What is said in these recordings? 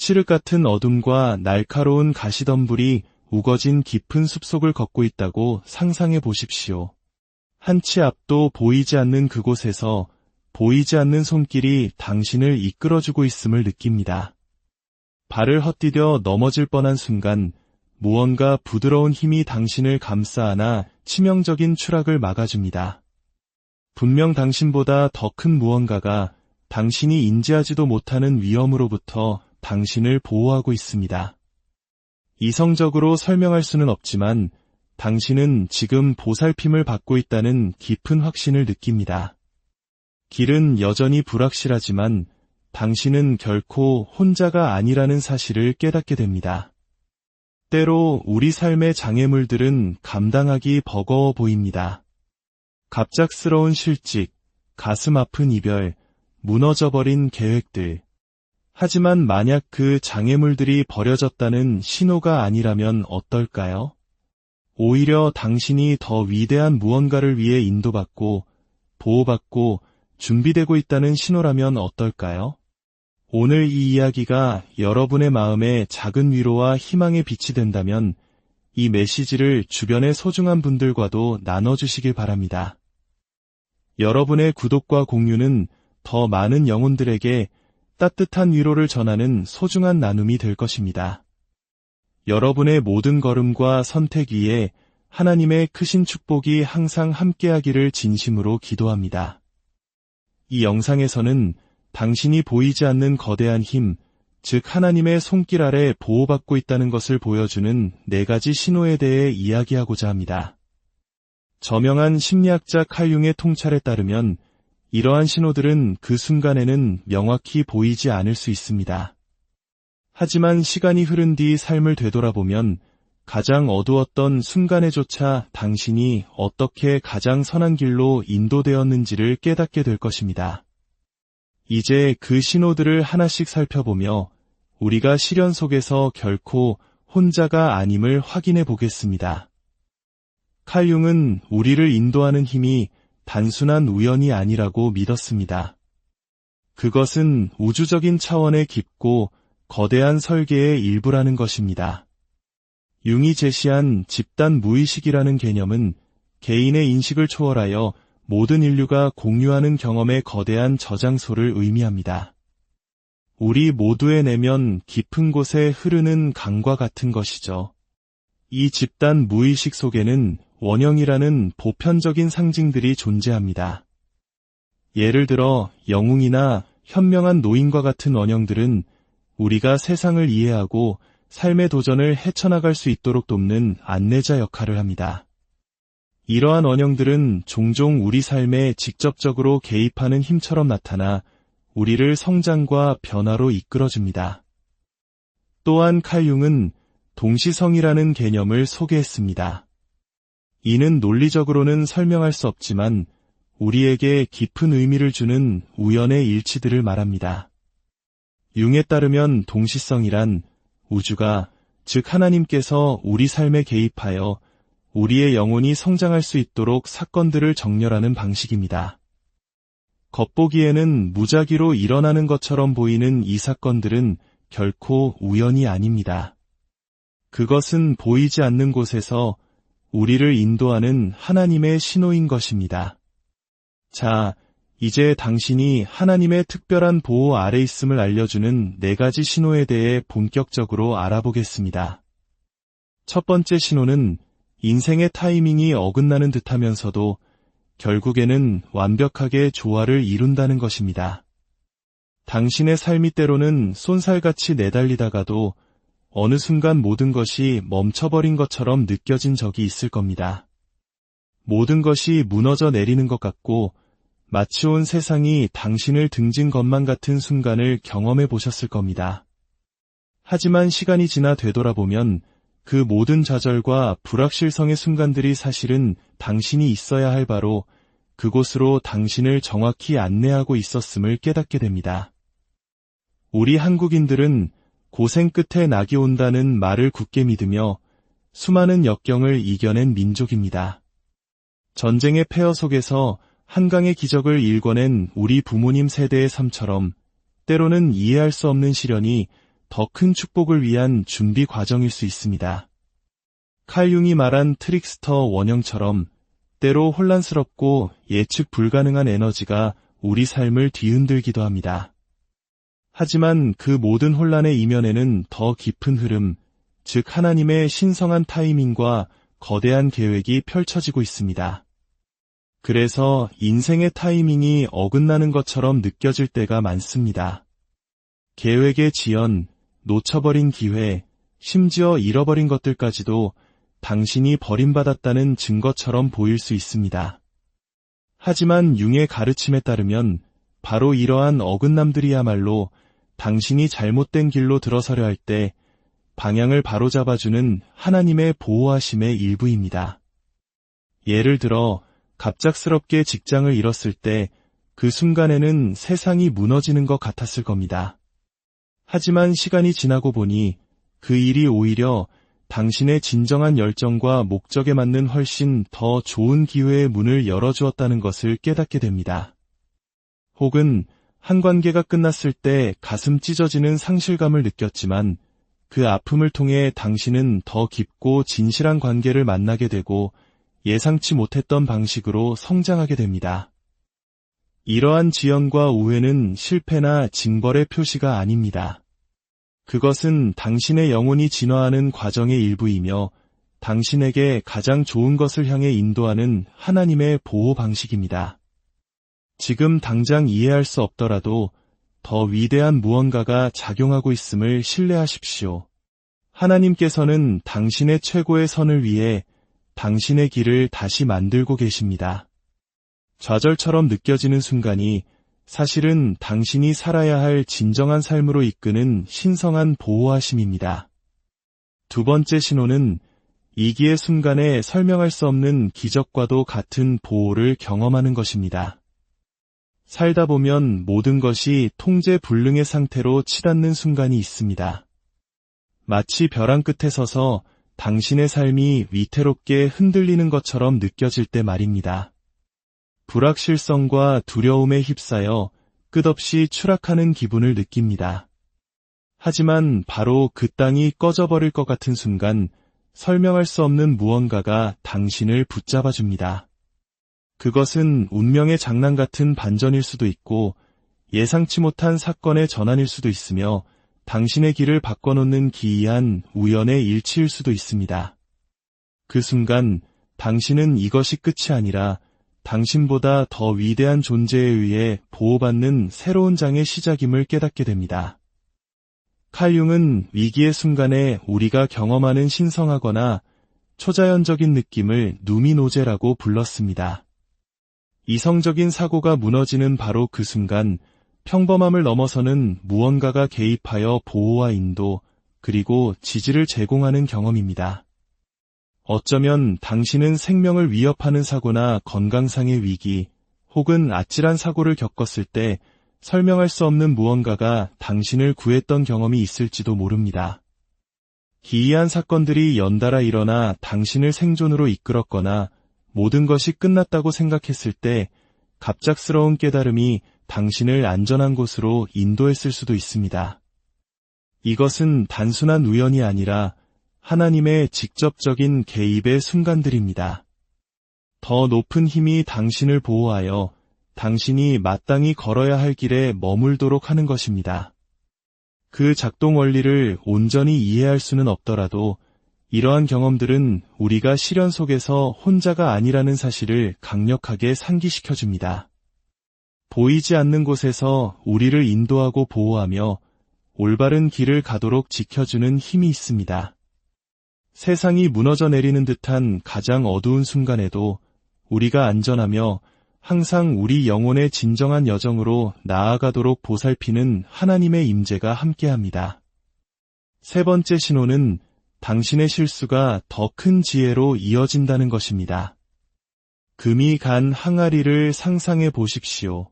칠흑 같은 어둠과 날카로운 가시덤불이 우거진 깊은 숲속을 걷고 있다고 상상해 보십시오. 한 치 앞도 보이지 않는 그곳에서 보이지 않는 손길이 당신을 이끌어주고 있음을 느낍니다. 발을 헛디뎌 넘어질 뻔한 순간 무언가 부드러운 힘이 당신을 감싸 안아 치명적인 추락을 막아줍니다. 분명 당신보다 더 큰 무언가가 당신이 인지하지도 못하는 위험으로부터 당신을 보호하고 있습니다. 이성적으로 설명할 수는 없지만 당신은 지금 보살핌을 받고 있다는 깊은 확신을 느낍니다. 길은 여전히 불확실하지만 당신은 결코 혼자가 아니라는 사실을 깨닫게 됩니다. 때로 우리 삶의 장애물들은 감당하기 버거워 보입니다. 갑작스러운 실직, 가슴 아픈 이별, 무너져버린 계획들. 하지만 만약 그 장애물들이 버려졌다는 신호가 아니라면 어떨까요? 오히려 당신이 더 위대한 무언가를 위해 인도받고 보호받고 준비되고 있다는 신호라면 어떨까요? 오늘 이 이야기가 여러분의 마음에 작은 위로와 희망의 빛이 된다면 이 메시지를 주변의 소중한 분들과도 나눠주시길 바랍니다. 여러분의 구독과 공유는 더 많은 영혼들에게 따뜻한 위로를 전하는 소중한 나눔이 될 것입니다. 여러분의 모든 걸음과 선택 위에 하나님의 크신 축복이 항상 함께하기를 진심으로 기도합니다. 이 영상에서는 당신이 보이지 않는 거대한 힘, 즉 하나님의 손길 아래 보호받고 있다는 것을 보여주는 4가지 신호에 대해 이야기하고자 합니다. 저명한 심리학자 칼 융의 통찰에 따르면 이러한 신호들은 그 순간에는 명확히 보이지 않을 수 있습니다. 하지만 시간이 흐른 뒤 삶을 되돌아보면 가장 어두웠던 순간에조차 당신이 어떻게 가장 선한 길로 인도되었는지를 깨닫게 될 것입니다. 이제 그 신호들을 하나씩 살펴보며 우리가 시련 속에서 결코 혼자가 아님을 확인해 보겠습니다. 칼 융은 우리를 인도하는 힘이 단순한 우연이 아니라고 믿었습니다. 그것은 우주적인 차원의 깊고 거대한 설계의 일부라는 것입니다. 융이 제시한 집단 무의식이라는 개념은 개인의 인식을 초월하여 모든 인류가 공유하는 경험의 거대한 저장소를 의미합니다. 우리 모두의 내면 깊은 곳에 흐르는 강과 같은 것이죠. 이 집단 무의식 속에는 원형이라는 보편적인 상징들이 존재합니다. 예를 들어 영웅이나 현명한 노인과 같은 원형들은 우리가 세상을 이해하고 삶의 도전을 헤쳐나갈 수 있도록 돕는 안내자 역할을 합니다. 이러한 원형들은 종종 우리 삶에 직접적으로 개입하는 힘처럼 나타나 우리를 성장과 변화로 이끌어줍니다. 또한 칼 융은 동시성이라는 개념을 소개했습니다. 이는 논리적으로는 설명할 수 없지만 우리에게 깊은 의미를 주는 우연의 일치들을 말합니다. 융에 따르면 동시성이란 우주가, 즉 하나님께서 우리 삶에 개입하여 우리의 영혼이 성장할 수 있도록 사건들을 정렬하는 방식입니다. 겉보기에는 무작위로 일어나는 것처럼 보이는 이 사건들은 결코 우연이 아닙니다. 그것은 보이지 않는 곳에서 우리를 인도하는 하나님의 신호인 것입니다. 자, 이제 당신이 하나님의 특별한 보호 아래 있음을 알려주는 4가지 신호에 대해 본격적으로 알아보겠습니다. 첫 번째 신호는 인생의 타이밍이 어긋나는 듯하면서도 결국에는 완벽하게 조화를 이룬다는 것입니다. 당신의 삶이 때로는 쏜살같이 내달리다가도 어느 순간 모든 것이 멈춰버린 것처럼 느껴진 적이 있을 겁니다. 모든 것이 무너져 내리는 것 같고 마치 온 세상이 당신을 등진 것만 같은 순간을 경험해 보셨을 겁니다. 하지만 시간이 지나 되돌아보면 그 모든 좌절과 불확실성의 순간들이 사실은 당신이 있어야 할 바로 그곳으로 당신을 정확히 안내하고 있었음을 깨닫게 됩니다. 우리 한국인들은 고생 끝에 낙이 온다는 말을 굳게 믿으며 수많은 역경을 이겨낸 민족입니다. 전쟁의 폐허 속에서 한강의 기적을 일궈낸 우리 부모님 세대의 삶처럼 때로는 이해할 수 없는 시련이 더 큰 축복을 위한 준비 과정일 수 있습니다. 칼 융이 말한 트릭스터 원형처럼 때로 혼란스럽고 예측 불가능한 에너지가 우리 삶을 뒤흔들기도 합니다. 하지만 그 모든 혼란의 이면에는 더 깊은 흐름, 즉 하나님의 신성한 타이밍과 거대한 계획이 펼쳐지고 있습니다. 그래서 인생의 타이밍이 어긋나는 것처럼 느껴질 때가 많습니다. 계획의 지연, 놓쳐버린 기회, 심지어 잃어버린 것들까지도 당신이 버림받았다는 증거처럼 보일 수 있습니다. 하지만 융의 가르침에 따르면 바로 이러한 어긋남들이야말로 당신이 잘못된 길로 들어서려 할 때 방향을 바로잡아주는 하나님의 보호하심의 일부입니다. 예를 들어 갑작스럽게 직장을 잃었을 때 그 순간에는 세상이 무너지는 것 같았을 겁니다. 하지만 시간이 지나고 보니 그 일이 오히려 당신의 진정한 열정과 목적에 맞는 훨씬 더 좋은 기회의 문을 열어주었다는 것을 깨닫게 됩니다. 혹은 한 관계가 끝났을 때 가슴 찢어지는 상실감을 느꼈지만 그 아픔을 통해 당신은 더 깊고 진실한 관계를 만나게 되고 예상치 못했던 방식으로 성장하게 됩니다. 이러한 지연과 우회는 실패나 징벌의 표시가 아닙니다. 그것은 당신의 영혼이 진화하는 과정의 일부이며 당신에게 가장 좋은 것을 향해 인도하는 하나님의 보호 방식입니다. 지금 당장 이해할 수 없더라도 더 위대한 무언가가 작용하고 있음을 신뢰하십시오. 하나님께서는 당신의 최고의 선을 위해 당신의 길을 다시 만들고 계십니다. 좌절처럼 느껴지는 순간이 사실은 당신이 살아야 할 진정한 삶으로 이끄는 신성한 보호하심입니다. 두 번째 신호는 위기의 순간에 설명할 수 없는 기적과도 같은 보호를 경험하는 것입니다. 살다 보면 모든 것이 통제불능의 상태로 치닫는 순간이 있습니다. 마치 벼랑 끝에 서서 당신의 삶이 위태롭게 흔들리는 것처럼 느껴질 때 말입니다. 불확실성과 두려움에 휩싸여 끝없이 추락하는 기분을 느낍니다. 하지만 바로 그 땅이 꺼져버릴 것 같은 순간 설명할 수 없는 무언가가 당신을 붙잡아줍니다. 그것은 운명의 장난 같은 반전일 수도 있고 예상치 못한 사건의 전환일 수도 있으며 당신의 길을 바꿔놓는 기이한 우연의 일치일 수도 있습니다. 그 순간 당신은 이것이 끝이 아니라 당신보다 더 위대한 존재에 의해 보호받는 새로운 장의 시작임을 깨닫게 됩니다. 칼 융은 위기의 순간에 우리가 경험하는 신성하거나 초자연적인 느낌을 누미노제라고 불렀습니다. 이성적인 사고가 무너지는 바로 그 순간 평범함을 넘어서는 무언가가 개입하여 보호와 인도, 그리고 지지를 제공하는 경험입니다. 어쩌면 당신은 생명을 위협하는 사고나 건강상의 위기, 혹은 아찔한 사고를 겪었을 때 설명할 수 없는 무언가가 당신을 구했던 경험이 있을지도 모릅니다. 기이한 사건들이 연달아 일어나 당신을 생존으로 이끌었거나 모든 것이 끝났다고 생각했을 때 갑작스러운 깨달음이 당신을 안전한 곳으로 인도했을 수도 있습니다. 이것은 단순한 우연이 아니라 하나님의 직접적인 개입의 순간들입니다. 더 높은 힘이 당신을 보호하여 당신이 마땅히 걸어야 할 길에 머물도록 하는 것입니다. 그 작동 원리를 온전히 이해할 수는 없더라도 이러한 경험들은 우리가 시련 속에서 혼자가 아니라는 사실을 강력하게 상기시켜줍니다. 보이지 않는 곳에서 우리를 인도하고 보호하며 올바른 길을 가도록 지켜주는 힘이 있습니다. 세상이 무너져 내리는 듯한 가장 어두운 순간에도 우리가 안전하며 항상 우리 영혼의 진정한 여정으로 나아가도록 보살피는 하나님의 임재가 함께합니다. 세 번째 신호는 당신의 실수가 더 큰 지혜로 이어진다는 것입니다. 금이 간 항아리를 상상해 보십시오.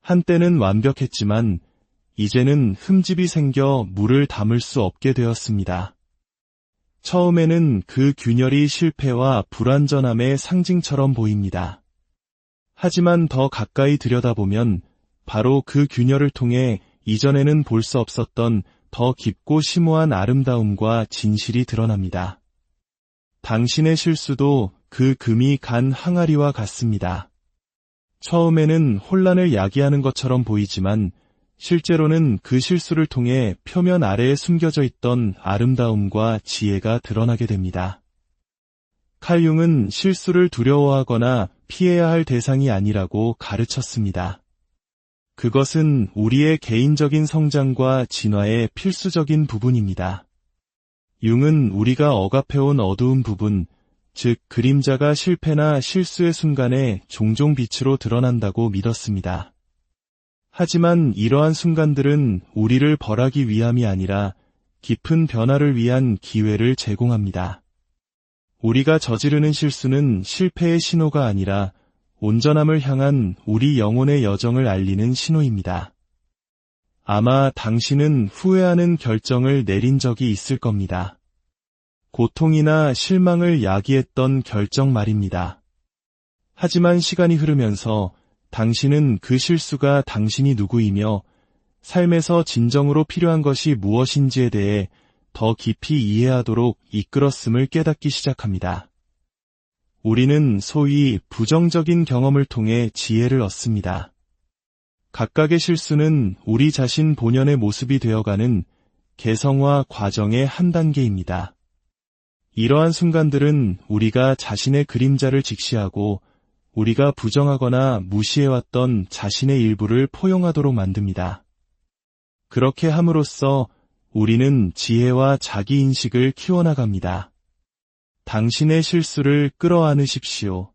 한때는 완벽했지만 이제는 흠집이 생겨 물을 담을 수 없게 되었습니다. 처음에는 그 균열이 실패와 불완전함의 상징처럼 보입니다. 하지만 더 가까이 들여다보면 바로 그 균열을 통해 이전에는 볼 수 없었던 더 깊고 심오한 아름다움과 진실이 드러납니다. 당신의 실수도 그 금이 간 항아리와 같습니다. 처음에는 혼란을 야기하는 것처럼 보이지만 실제로는 그 실수를 통해 표면 아래에 숨겨져 있던 아름다움과 지혜가 드러나게 됩니다. 칼 융은 실수를 두려워하거나 피해야 할 대상이 아니라고 가르쳤습니다. 그것은 우리의 개인적인 성장과 진화의 필수적인 부분입니다. 융은 우리가 억압해온 어두운 부분, 즉 그림자가 실패나 실수의 순간에 종종 빛으로 드러난다고 믿었습니다. 하지만 이러한 순간들은 우리를 벌하기 위함이 아니라 깊은 변화를 위한 기회를 제공합니다. 우리가 저지르는 실수는 실패의 신호가 아니라 온전함을 향한 우리 영혼의 여정을 알리는 신호입니다. 아마 당신은 후회하는 결정을 내린 적이 있을 겁니다. 고통이나 실망을 야기했던 결정 말입니다. 하지만 시간이 흐르면서 당신은 그 실수가 당신이 누구이며 삶에서 진정으로 필요한 것이 무엇인지에 대해 더 깊이 이해하도록 이끌었음을 깨닫기 시작합니다. 우리는 소위 부정적인 경험을 통해 지혜를 얻습니다. 각각의 실수는 우리 자신 본연의 모습이 되어가는 개성화 과정의 한 단계입니다. 이러한 순간들은 우리가 자신의 그림자를 직시하고 우리가 부정하거나 무시해왔던 자신의 일부를 포용하도록 만듭니다. 그렇게 함으로써 우리는 지혜와 자기인식을 키워나갑니다. 당신의 실수를 끌어안으십시오.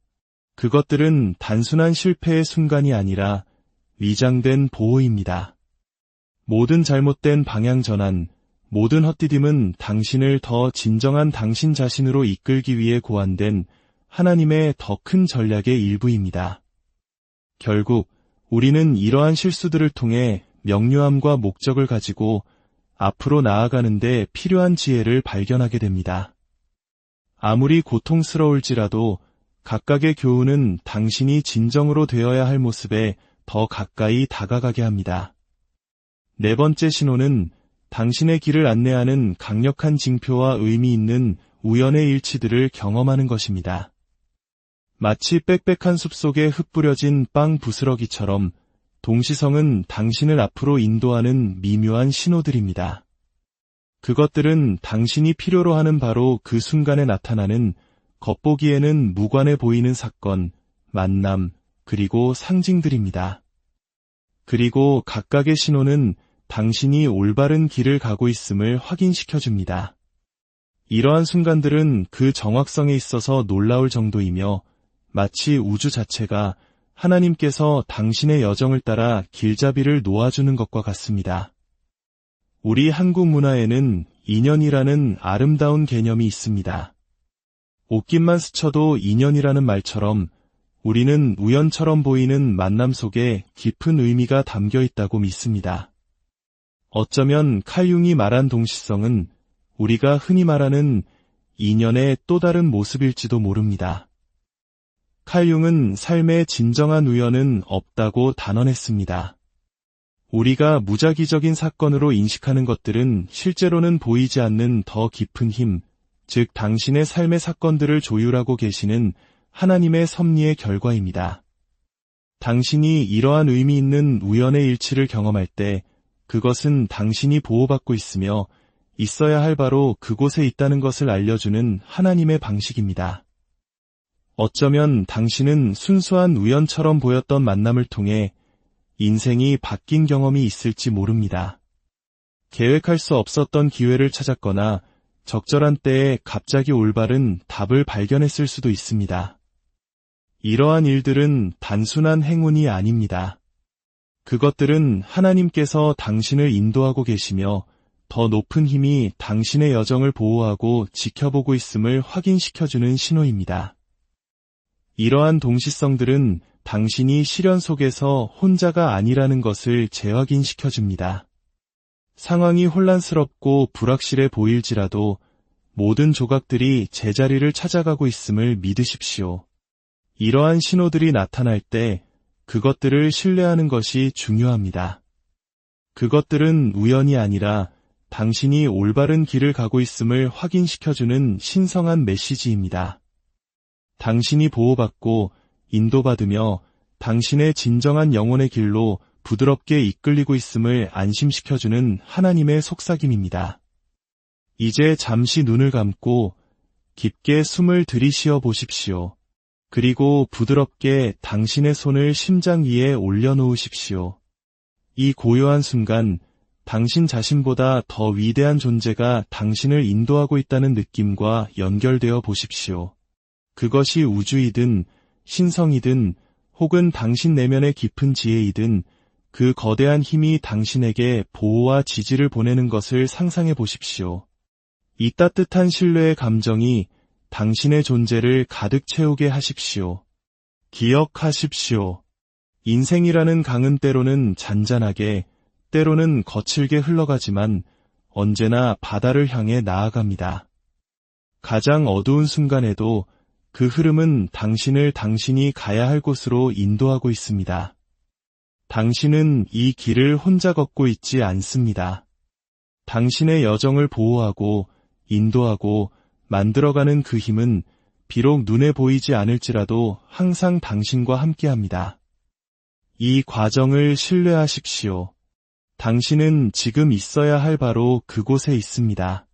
그것들은 단순한 실패의 순간이 아니라 위장된 보호입니다. 모든 잘못된 방향 전환, 모든 헛디딤은 당신을 더 진정한 당신 자신으로 이끌기 위해 고안된 하나님의 더 큰 전략의 일부입니다. 결국 우리는 이러한 실수들을 통해 명료함과 목적을 가지고 앞으로 나아가는데 필요한 지혜를 발견하게 됩니다. 아무리 고통스러울지라도 각각의 교훈은 당신이 진정으로 되어야 할 모습에 더 가까이 다가가게 합니다. 네 번째 신호는 당신의 길을 안내하는 강력한 징표와 의미 있는 우연의 일치들을 경험하는 것입니다. 마치 빽빽한 숲속에 흩뿌려진 빵 부스러기처럼 동시성은 당신을 앞으로 인도하는 미묘한 신호들입니다. 그것들은 당신이 필요로 하는 바로 그 순간에 나타나는 겉보기에는 무관해 보이는 사건, 만남, 그리고 상징들입니다. 그리고 각각의 신호는 당신이 올바른 길을 가고 있음을 확인시켜줍니다. 이러한 순간들은 그 정확성에 있어서 놀라울 정도이며 마치 우주 자체가 하나님께서 당신의 여정을 따라 길잡이를 놓아주는 것과 같습니다. 우리 한국 문화에는 인연이라는 아름다운 개념이 있습니다. 옷깃만 스쳐도 인연이라는 말처럼 우리는 우연처럼 보이는 만남 속에 깊은 의미가 담겨 있다고 믿습니다. 어쩌면 칼 융이 말한 동시성은 우리가 흔히 말하는 인연의 또 다른 모습일지도 모릅니다. 칼 융은 삶의 진정한 우연은 없다고 단언했습니다. 우리가 무작위적인 사건으로 인식하는 것들은 실제로는 보이지 않는 더 깊은 힘, 즉 당신의 삶의 사건들을 조율하고 계시는 하나님의 섭리의 결과입니다. 당신이 이러한 의미 있는 우연의 일치를 경험할 때 그것은 당신이 보호받고 있으며 있어야 할 바로 그곳에 있다는 것을 알려주는 하나님의 방식입니다. 어쩌면 당신은 순수한 우연처럼 보였던 만남을 통해 인생이 바뀐 경험이 있을지 모릅니다. 계획할 수 없었던 기회를 찾았거나 적절한 때에 갑자기 올바른 답을 발견했을 수도 있습니다. 이러한 일들은 단순한 행운이 아닙니다. 그것들은 하나님께서 당신을 인도하고 계시며 더 높은 힘이 당신의 여정을 보호하고 지켜보고 있음을 확인시켜주는 신호입니다. 이러한 동시성들은 당신이 시련 속에서 혼자가 아니라는 것을 재확인시켜줍니다. 상황이 혼란스럽고 불확실해 보일지라도 모든 조각들이 제자리를 찾아가고 있음을 믿으십시오. 이러한 신호들이 나타날 때 그것들을 신뢰하는 것이 중요합니다. 그것들은 우연이 아니라 당신이 올바른 길을 가고 있음을 확인시켜주는 신성한 메시지입니다. 당신이 보호받고 인도받으며 당신의 진정한 영혼의 길로 부드럽게 이끌리고 있음을 안심시켜주는 하나님의 속삭임입니다. 이제 잠시 눈을 감고 깊게 숨을 들이쉬어 보십시오. 그리고 부드럽게 당신의 손을 심장 위에 올려놓으십시오. 이 고요한 순간 당신 자신보다 더 위대한 존재가 당신을 인도하고 있다는 느낌과 연결되어 보십시오. 그것이 우주이든 신성이든 혹은 당신 내면의 깊은 지혜이든 그 거대한 힘이 당신에게 보호와 지지를 보내는 것을 상상해 보십시오. 이 따뜻한 신뢰의 감정이 당신의 존재를 가득 채우게 하십시오. 기억하십시오. 인생이라는 강은 때로는 잔잔하게, 때로는 거칠게 흘러가지만 언제나 바다를 향해 나아갑니다. 가장 어두운 순간에도 그 흐름은 당신을 당신이 가야 할 곳으로 인도하고 있습니다. 당신은 이 길을 혼자 걷고 있지 않습니다. 당신의 여정을 보호하고 인도하고 만들어가는 그 힘은 비록 눈에 보이지 않을지라도 항상 당신과 함께합니다. 이 과정을 신뢰하십시오. 당신은 지금 있어야 할 바로 그곳에 있습니다.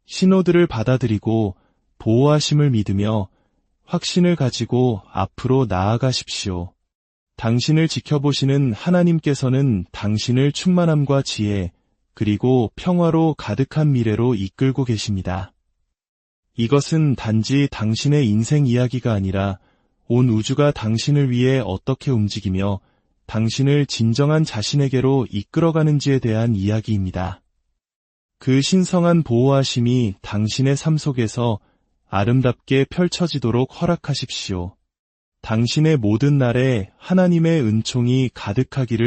신호들을 받아들이고 보호하심을 믿으며 확신을 가지고 앞으로 나아가십시오. 당신을 지켜보시는 하나님께서는 당신을 충만함과 지혜, 그리고 평화로 가득한 미래로 이끌고 계십니다. 이것은 단지 당신의 인생 이야기가 아니라 온 우주가 당신을 위해 어떻게 움직이며 당신을 진정한 자신에게로 이끌어가는지에 대한 이야기입니다. 그 신성한 보호하심이 당신의 삶 속에서 아름답게 펼쳐지도록 허락하십시오. 당신의 모든 날에 하나님의 은총이 가득하기를